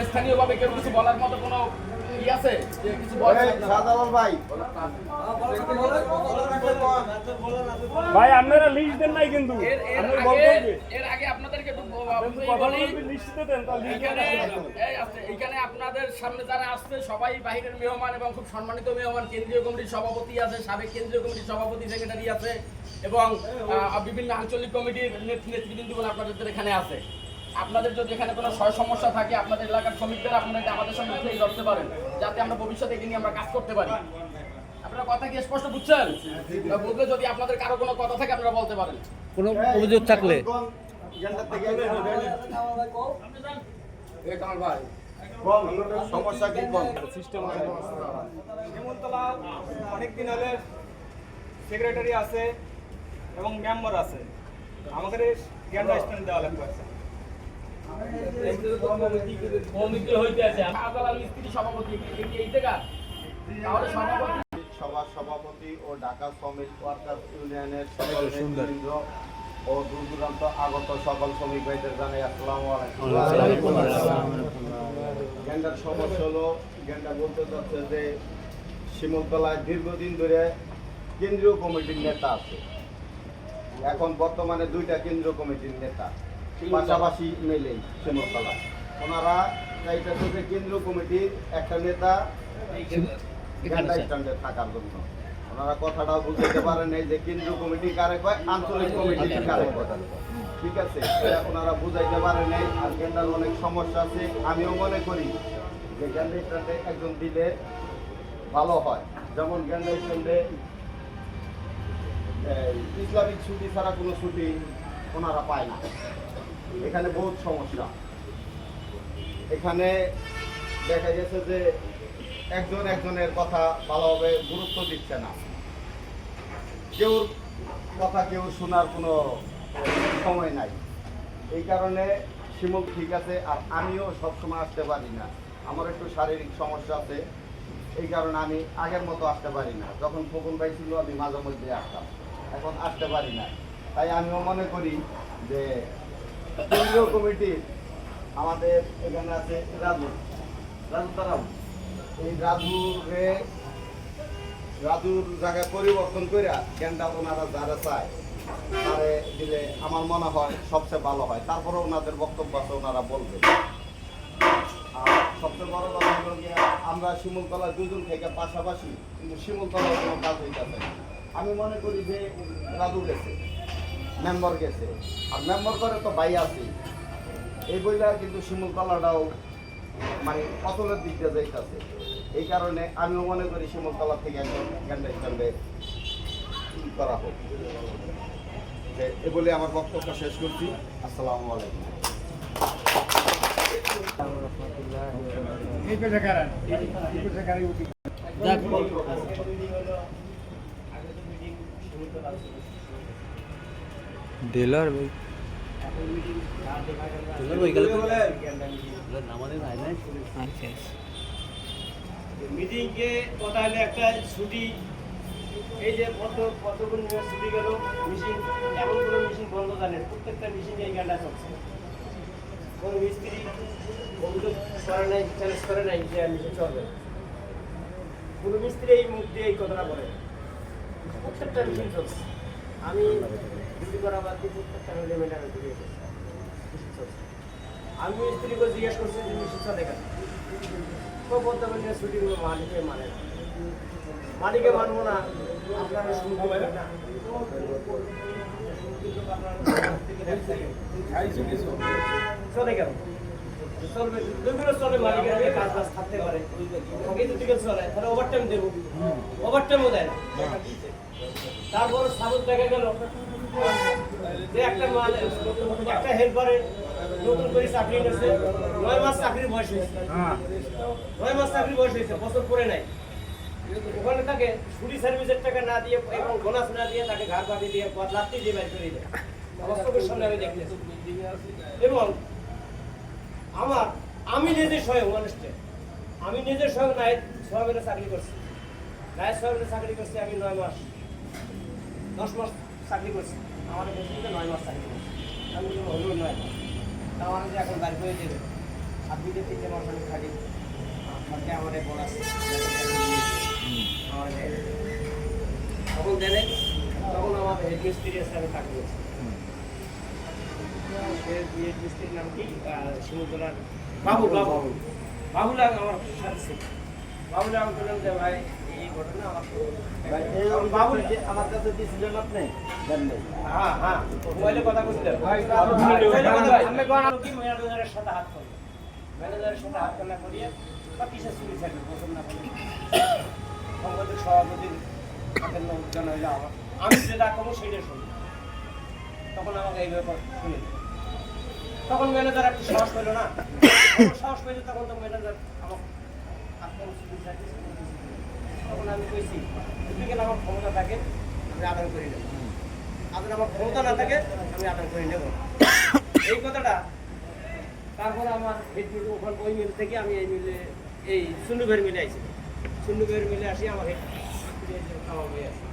স্থানীয়ভাবে কেউ কিছু বলার মতো কোনো ই আছে যে কিছু বলেন সাদালাল ভাই ভাই আপনারা লিস্ট দেন নাই কিন্তু এর আগে আপনাদেরকে একটু লিস্ট দেন এইখানে আপনাদের সামনে যারা আসছে সবাই বাহিরের মেহমান এবং খুব সম্মানিত মেহমান। কেন্দ্রীয় কমিটির সভাপতি আছে, সাবেক কেন্দ্রীয় কমিটির সভাপতি সেক্রেটারি আছে এবং বিভিন্ন আঞ্চলিক কমিটির নেতৃবৃন্দগুলো আপনাদের এখানে আছে। আপনাদের যদি এখানে কোনো সমস্যা থাকে আপনাদের এলাকার শ্রমিকদের আপনারা আমাদের সঙ্গে উঠে ধরতে পারেন, যাতে আমরা ভবিষ্যতে এগিয়ে নিয়ে আমরা কাজ করতে পারি। আপনারা কথা কি স্পষ্ট বুঝছেন? বুঝলে যদি আপনাদের কারো কোনো কথা থাকে আপনারা বলতে পারেন, কোনো অভিযোগ থাকলে। সমস্যা কি কোন সিস্টেম শিমুলতলা অনেকদিন হলে সেক্রেটারি আছে এবং মেম্বার আছে, আমাদের জ্ঞানটা স্ট্যান্ড দেওয়া লাগবে। সভা সভাপতি ও ঢাকা শ্রমিক ওয়ার্কার্স ইউনিয়নের সকল নেতৃবৃন্দ ও দূর দূরান্ত আগত সকল শ্রমিক ভাইদের জানাই আসসালামু আলাইকুম। গেন্ডার সমস্যা হলো, গেন্ডা বলতে চাচ্ছে যে শিমুলতলায় দীর্ঘদিন ধরে কেন্দ্রীয় কমিটির নেতা আছে। এখন বর্তমানে দুইটা কেন্দ্রীয় কমিটির নেতা পাশাপাশি মেলেই শিমুলতলা। ওনারা চাইতেছে যে কেন্দ্রীয় কমিটির একটা নেতা গেন্ডা স্ট্যান্ডে থাকার জন্য। ওনারা কথাটাও বুঝতে পারেন এই যে কেন্দ্রীয় কমিটি কারে কয়, আঞ্চলিক কমিটি কারে কয়। ঠিক আছে, ওনারা বুঝাইতে পারেন নাই। আর গেন্ডার অনেক সমস্যা আছে। আমিও মনে করি যে গেন্ডা স্ট্যান্ডে একজন দিলে ভালো হয়। যেমন গেন্ডা স্ট্যান্ডে ইসলামিক ছুটি ছাড়া কোনো ছুটি ওনারা পায় না। এখানে বহুত সমস্যা। এখানে দেখা গেছে যে একজন একজনের কথা ভালোভাবে গুরুত্ব দিচ্ছে না, কেউর কথা কেউ শোনার কোনো সময় নাই। এই কারণে শিমুল ঠিক আছে, আর আমিও সবসময় আসতে পারি না। আমার একটু শারীরিক সমস্যা আছে, এই কারণে আমি আগের মতো আসতে পারি না। যখন ফোকন ভাই ছিল আমি মাঝে মধ্যে আসতাম, এখন আসতে পারি না। তাই আমিও মনে করি যে কেন্দ্রীয় কমিটি আমাদের এখানে আছে রাজু তারাও, এই রাজুর জায়গায় পরিবর্তন করে গেন্ডা ওনারা যারা চায় তারে দিলে আমার মনে হয় সবচেয়ে ভালো হয়। তারপরে ওনাদের বক্তব্য আছে, ওনারা বলবে। আর সবচেয়ে বড় কথা হলো গিয়ে আমরা শিমুলতলা দুজন থেকে পাশাপাশি, কিন্তু শিমুলতলার কোনো কাজ হইতেছে। আমি মনে করি যে রাজু গেছে, মেম্বার গেছে, আর মেম্বার করে তো ভাই আছে, এই বইলা কিন্তু শিমুলতলাটাও মানে পতনের দিক দিয়ে যাইতেছে। এই কারণে আমিও মনে করি শিমুলতলা থেকে একজন গেন্ডা স্ট্যান্ডে করা হোক। এ বলে আমার বক্তব্য শেষ করছি। আসসালামু আলাইকুম। ডিলার ভাই মিটিংকে কথা হলে একটা ছুটি, এই যে কতগুলো ছুটি গেল মেশিন, এমন কোনো মেশিন বন্ধ জানেন, প্রত্যেকটা মেশিন এই গানটা চলছে। কোনো মিস্ত্রি অভিযোগ করে নাই, চ্যালেঞ্জ করে নাই যে মেশিন চলবে। কোনো মিস্ত্রি এই মুখ দিয়ে এই কথাটা বলে, প্রত্যেকটা মেশিন চলছে। আমি ডিউটি করা বাদ দিয়ে প্রত্যেকটা এলিমেন্ট আমি ঘুরিয়ে মেশিন চলছে। আমি মিস্ত্রিকে জিজ্ঞেস করছি যে মেশিন চলে কেন, তো বলতে পারি না ছুটিগুলো মালিকে মানে না, মালিকে মানবো না, আপনারা শুনতে পারেন না। চলে কেন চলবে, দুগুলো চলে, মালিকের আগে কাজ বাজ থাকতে পারে, দিকে চলে, তাহলে ওভারটাইম দেবো, ওভারটাইমও দেয় না। তারপর সাপোজ দেখা গেল যে একটা হেল্পারের নতুন করে চাকরি নিয়েছে, 9 মাস চাকরির বয়স হয়েছে, 9 মাস চাকরির বয়স হয়েছে, বছর পরে নাই। ওখানে তাকে ছুটি সার্ভিসের টাকা না দিয়ে এবং বোনাস না দিয়ে তাকে ঘাট বাটি দিয়ে লাত্তি দিয়ে বাইর করে দেয়। বাস্তবের সামনে আমি দেখতেছি। এবং আমি নিজে স্বয়ং মানুষটা, আমি নিজে স্বয়ং নায়েব সাহেবের চাকরি করছি, নায়েব সাহেবের চাকরি করছি আমি 9 মাস 10 মাস চাকরি করছি। আমাদের বেশি 9 মাস চাকরি করছি, আমি হলেও 9 মাস, আমার যে এখন বাইর করে দেবে আর 2-3 মাস আমি থাকি আমাকে আমার বোনাস আমার দেয়। তখন দেয় তখন আমার হেড মিস্ত্রি আছে আমি তাকে বলছি হেড মিস্ত্রির নাম কি শিমুলতলার বাবুল বাবুল বাবুল আমার সাথে ছিল। বাবুল আমি বললাম যে ভাই এই ঘটনা আমার তো ভাই, এই বাবুল আমার কাছে দিয়েছিলেন আপনি দেন নাই। হ্যাঁ হ্যাঁ মোবাইলে কথা বলছিলাম কি ম্যানেজারের সাথে হাত করলো ম্যানেজারের সাথে হাত না করিয়ে বা কিসের চুরি থাকবে পছন্দ না করে সংগঠনের সভাপতির হাতের নাম জানা হইলে আমার আমি যেটা করবো সেইটা শুনি তখন আমাকে এই ব্যাপার শুনি তখন ম্যানেজার একটু সাহস পেলো না যখন সাহস পেলে তখন তো ম্যানেজার আমার আপনার চুরি থাকে তখন আমি কইছি যদি কেন আমার ক্ষমতা থাকে আমি আদান করে নেব আদান আমার ক্ষমতা না থাকে আমি আদান করে নেব এই কথাটা তারপর আমার হেডমিল ওখান ওই মিল থেকে আমি এই মিলে এই সুন্দরবের মিলে আইছি সুন্দরবের মিলে আসি আমার হেড আমার হয়ে আছে